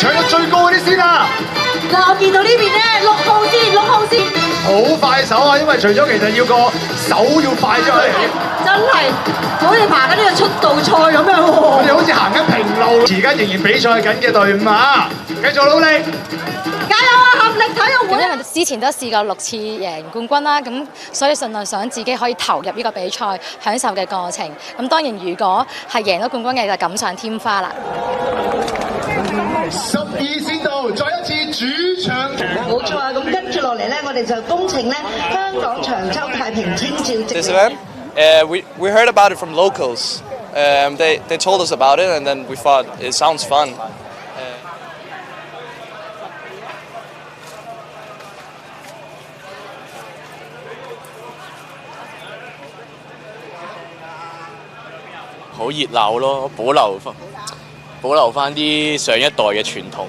搶咗最高嗰啲先啊！嗱，我見到呢邊咧6號線，好快手啊！因為除咗其實要個手要快之外，真係好似爬緊呢個出道賽咁樣喎。我哋好似行緊平路，而家仍然比賽緊嘅隊伍啊！繼續努力！加油啊！合力體育會。因為之前都試過6次贏冠軍啦，咁所以盡量想自己可以投入呢個比賽，享受嘅過程。咁當然如果係贏咗冠軍嘅就錦上添花啦。12線道，再一次主場。冇錯啊！咁跟住落嚟咧，我哋就恭請咧香港長洲太平清醮職。 This event, we heard about it from locals. They told us about it, and then we thought it sounds fun. 好熱鬧咯，保留翻啲上一代嘅傳統。